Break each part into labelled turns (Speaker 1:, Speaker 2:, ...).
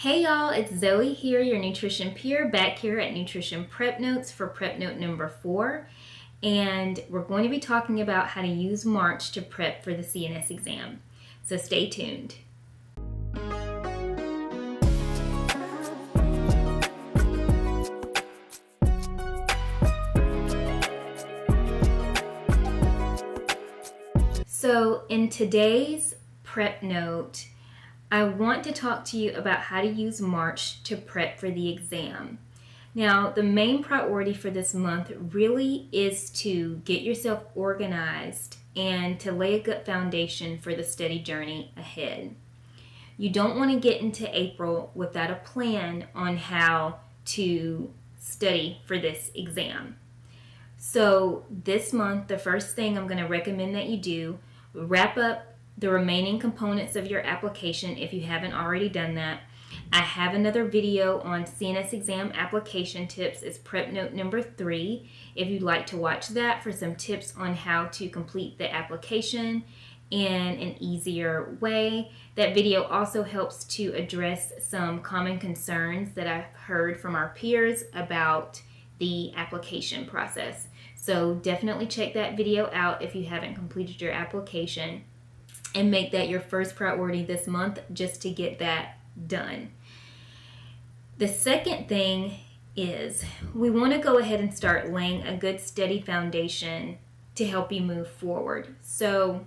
Speaker 1: Hey y'all, it's Zoe here, your nutrition peer, back here at Nutrition Prep Notes for prep note number 4. And we're going to be talking about how to use March to prep for the CNS exam. So stay tuned. So in today's prep note, I want to talk to you about how to use March to prep for the exam. Now, the main priority for this month really is to get yourself organized and to lay a good foundation for the study journey ahead. You don't want to get into April without a plan on how to study for this exam. So this month, the first thing I'm going to recommend that you do, wrap up the remaining components of your application if you haven't already done that. I have another video on CNS exam application tips. It's prep note number 3. If you'd like to watch that for some tips on how to complete the application in an easier way. That video also helps to address some common concerns that I've heard from our peers about the application process. So definitely check that video out if you haven't completed your application, and make that your first priority this month just to get that done. The second thing is we want to go ahead and start laying a good steady foundation to help you move forward. So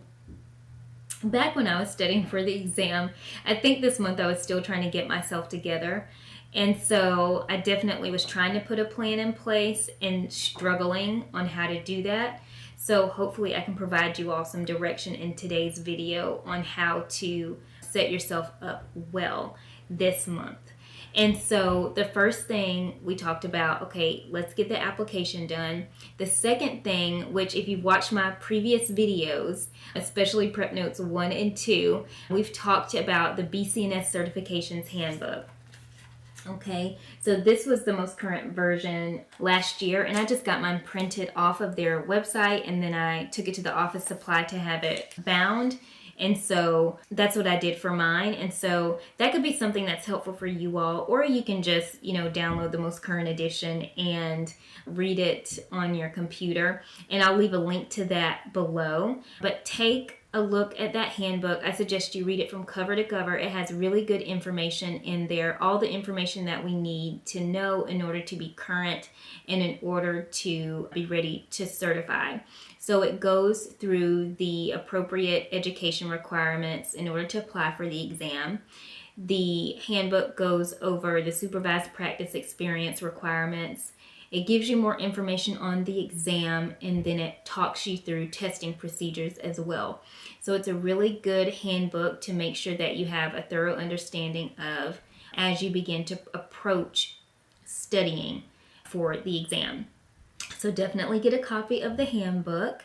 Speaker 1: back when I was studying for the exam, I think this month I was still trying to get myself together. And so I definitely was trying to put a plan in place and struggling on how to do that. So hopefully I can provide you all some direction in today's video on how to set yourself up well this month. And so the first thing we talked about, okay, let's get the application done. The second thing, which if you've watched my previous videos, especially prep notes 1 and 2, we've talked about the BCNS certifications handbook. Okay, so this was the most current version last year, and I just got mine printed off of their website, and then I took it to the office supply to have it bound. And so that's what I did for mine. And so that could be something that's helpful for you all, or you can just, download the most current edition and read it on your computer. And I'll leave a link to that below. But take a look at that handbook. I suggest you read it from cover to cover. It has really good information in there, all the information that we need to know in order to be current and in order to be ready to certify. So it goes through the appropriate education requirements in order to apply for the exam. The handbook goes over the supervised practice experience requirements. It gives you more information on the exam, and then it talks you through testing procedures as well. So it's a really good handbook to make sure that you have a thorough understanding of as you begin to approach studying for the exam. So definitely get a copy of the handbook.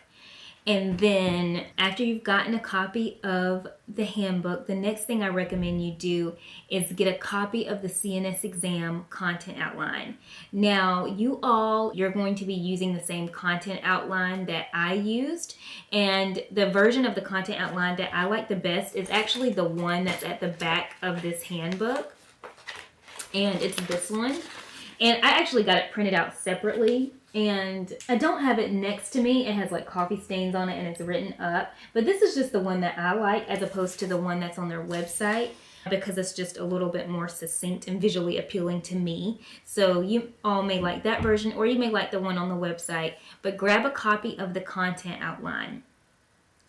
Speaker 1: And then after you've gotten a copy of the handbook, the next thing I recommend you do is get a copy of the CNS exam content outline. Now, you're going to be using the same content outline that I used. And the version of the content outline that I like the best is actually the one that's at the back of this handbook. And it's this one. And I actually got it printed out separately, and I don't have it next to me. It has like coffee stains on it and it's written up, but this is just the one that I like as opposed to the one that's on their website, because it's just a little bit more succinct and visually appealing to me. So you all may like that version, or you may like the one on the website, but grab a copy of the content outline.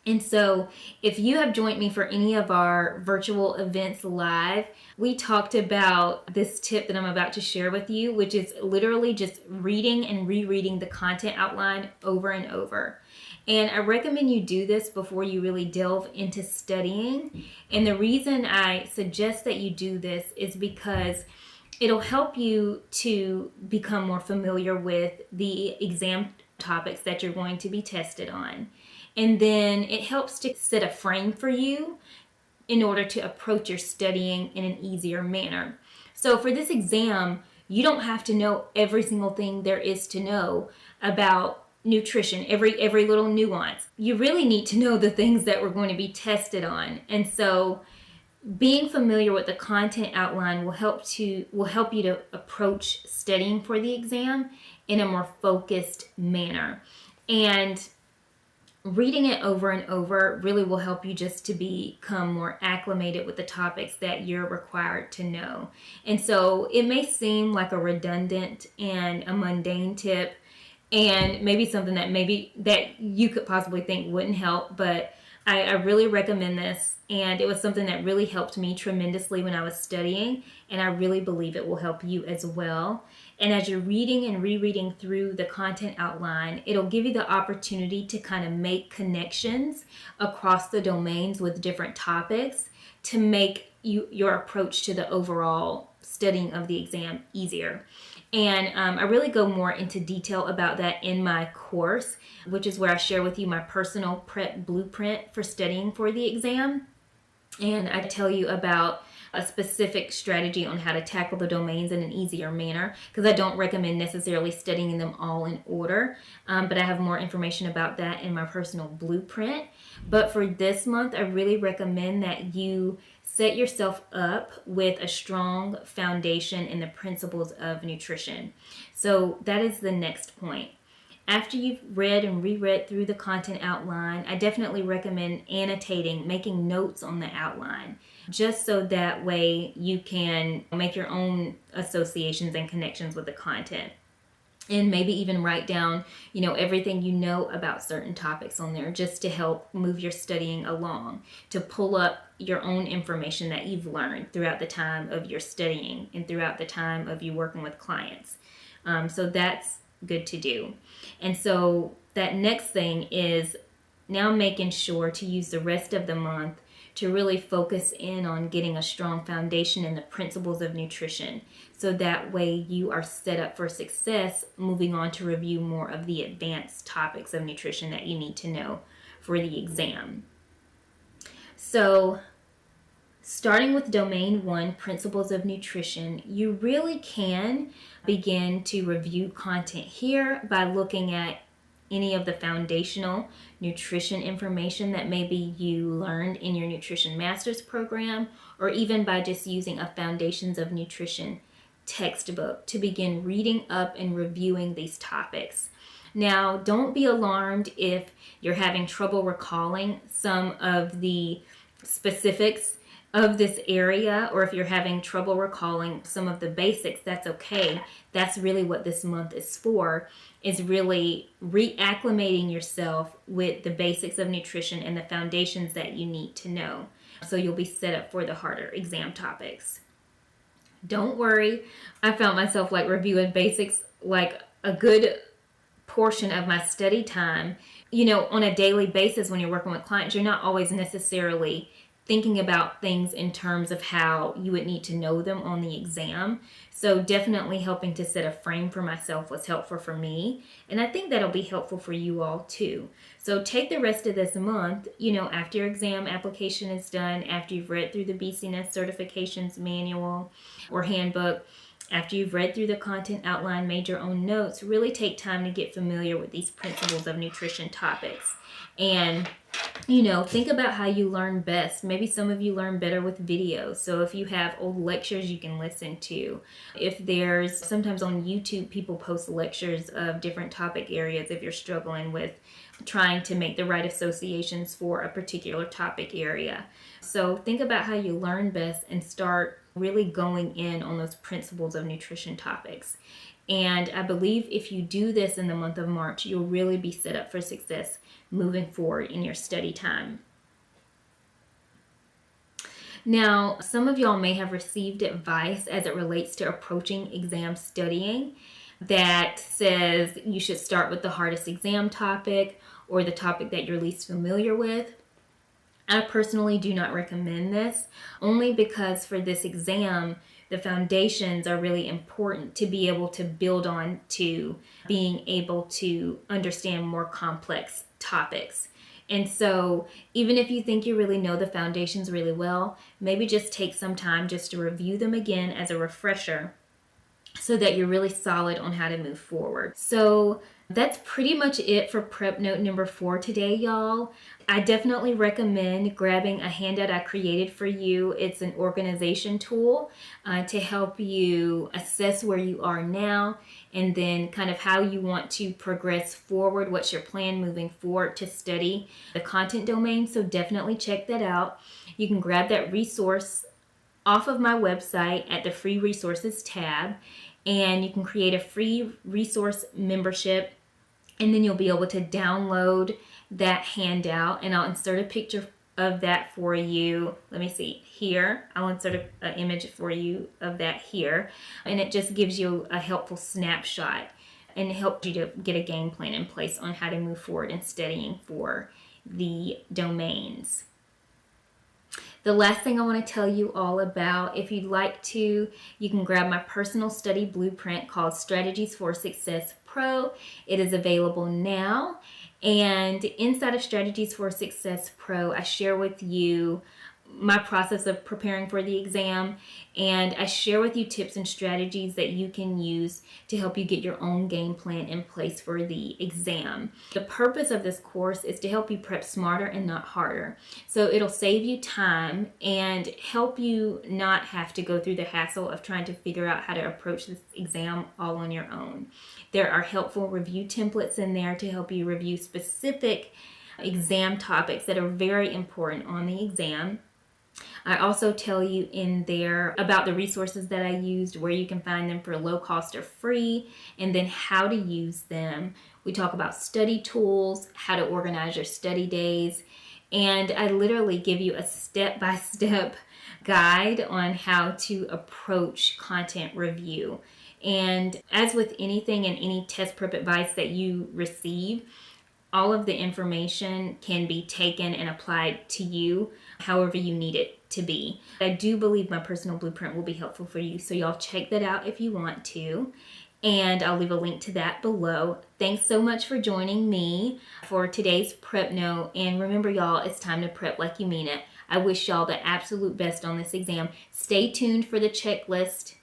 Speaker 1: And so if you have joined me for any of our virtual events live, we talked about this tip that I'm about to share with you, which is literally just reading and rereading the content outline over and over. And I recommend you do this before you really delve into studying. And the reason I suggest that you do this is because it'll help you to become more familiar with the exam topics that you're going to be tested on. And then it helps to set a frame for you in order to approach your studying in an easier manner. So for this exam, you don't have to know every single thing there is to know about nutrition, every little nuance. You really need to know the things that we're going to be tested on. And so being familiar with the content outline will help you to approach studying for the exam in a more focused manner. And reading it over and over really will help you just to become more acclimated with the topics that you're required to know. And so it may seem like a redundant and a mundane tip, and maybe something that you could possibly think wouldn't help, but I really recommend this, and it was something that really helped me tremendously when I was studying, and I really believe it will help you as well. And as you're reading and rereading through the content outline, it'll give you the opportunity to kind of make connections across the domains with different topics to make your approach to the overall studying of the exam easier. And I really go more into detail about that in my course, which is where I share with you my personal prep blueprint for studying for the exam. And I tell you about a specific strategy on how to tackle the domains in an easier manner, because I don't recommend necessarily studying them all in order, but I have more information about that in my personal blueprint. But for this month, I really recommend that you set yourself up with a strong foundation in the principles of nutrition. So that is the next point. After you've read and reread through the content outline, I definitely recommend annotating, making notes on the outline, just so that way you can make your own associations and connections with the content. And maybe even write down, everything you know about certain topics on there, just to help move your studying along, to pull up your own information that you've learned throughout the time of your studying and throughout the time of you working with clients. So that's good to do. And so that next thing is now making sure to use the rest of the month to really focus in on getting a strong foundation in the principles of nutrition, so that way you are set up for success moving on to review more of the advanced topics of nutrition that you need to know for the exam. So starting with Domain 1, Principles of Nutrition, you really can begin to review content here by looking at any of the foundational nutrition information that maybe you learned in your Nutrition Master's program, or even by just using a Foundations of Nutrition textbook to begin reading up and reviewing these topics. Now, don't be alarmed if you're having trouble recalling some of the specifics of this area, or if you're having trouble recalling some of the basics. That's okay. That's really what this month is for, is really reacclimating yourself with the basics of nutrition and the foundations that you need to know, so you'll be set up for the harder exam topics. Don't worry, I found myself reviewing basics a good portion of my study time. On a daily basis when you're working with clients, you're not always necessarily thinking about things in terms of how you would need to know them on the exam. So definitely helping to set a frame for myself was helpful for me. And I think that'll be helpful for you all too. So take the rest of this month, after your exam application is done, after you've read through the BCNS certifications manual or handbook, after you've read through the content outline, made your own notes, really take time to get familiar with these principles of nutrition topics. And think about how you learn best. Maybe some of you learn better with videos. So if you have old lectures you can listen to, if there's sometimes on YouTube, people post lectures of different topic areas if you're struggling with trying to make the right associations for a particular topic area. So think about how you learn best and start really going in on those principles of nutrition topics. And I believe if you do this in the month of March, you'll really be set up for success moving forward in your study time. Now, some of y'all may have received advice as it relates to approaching exam studying that says you should start with the hardest exam topic or the topic that you're least familiar with. I personally do not recommend this, only because for this exam, the foundations are really important to be able to build on to being able to understand more complex topics. And so even if you think you really know the foundations really well, maybe just take some time just to review them again as a refresher so that you're really solid on how to move forward. So That's pretty much it for prep note number 4 today, y'all. I definitely recommend grabbing a handout I created for you. It's an organization tool to help you assess where you are now and then kind of how you want to progress forward. What's your plan moving forward to study the content domain? So definitely check that out. You can grab that resource off of my website at the free resources tab, and you can create a free resource membership, and then you'll be able to download that handout, and I'll insert a picture of that for you. Let me see here. I'll insert an image for you of that here, and it just gives you a helpful snapshot and helps you to get a game plan in place on how to move forward in studying for the domains. The last thing I want to tell you all about, if you'd like to, you can grab my personal study blueprint called Strategies for Success Pro. It is available now. And inside of Strategies for Success Pro, I share with you my process of preparing for the exam, and I share with you tips and strategies that you can use to help you get your own game plan in place for the exam. The purpose of this course is to help you prep smarter and not harder. So it'll save you time and help you not have to go through the hassle of trying to figure out how to approach this exam all on your own. There are helpful review templates in there to help you review specific exam topics that are very important on the exam. I also tell you in there about the resources that I used, where you can find them for low cost or free, and then how to use them. We talk about study tools, how to organize your study days, and I literally give you a step-by-step guide on how to approach content review. And as with anything and any test prep advice that you receive, all of the information can be taken and applied to you however you need it to be. I do believe my personal blueprint will be helpful for you, so y'all check that out if you want to. And I'll leave a link to that below. Thanks so much for joining me for today's prep note. And remember, y'all, it's time to prep like you mean it. I wish y'all the absolute best on this exam. Stay tuned for the checklist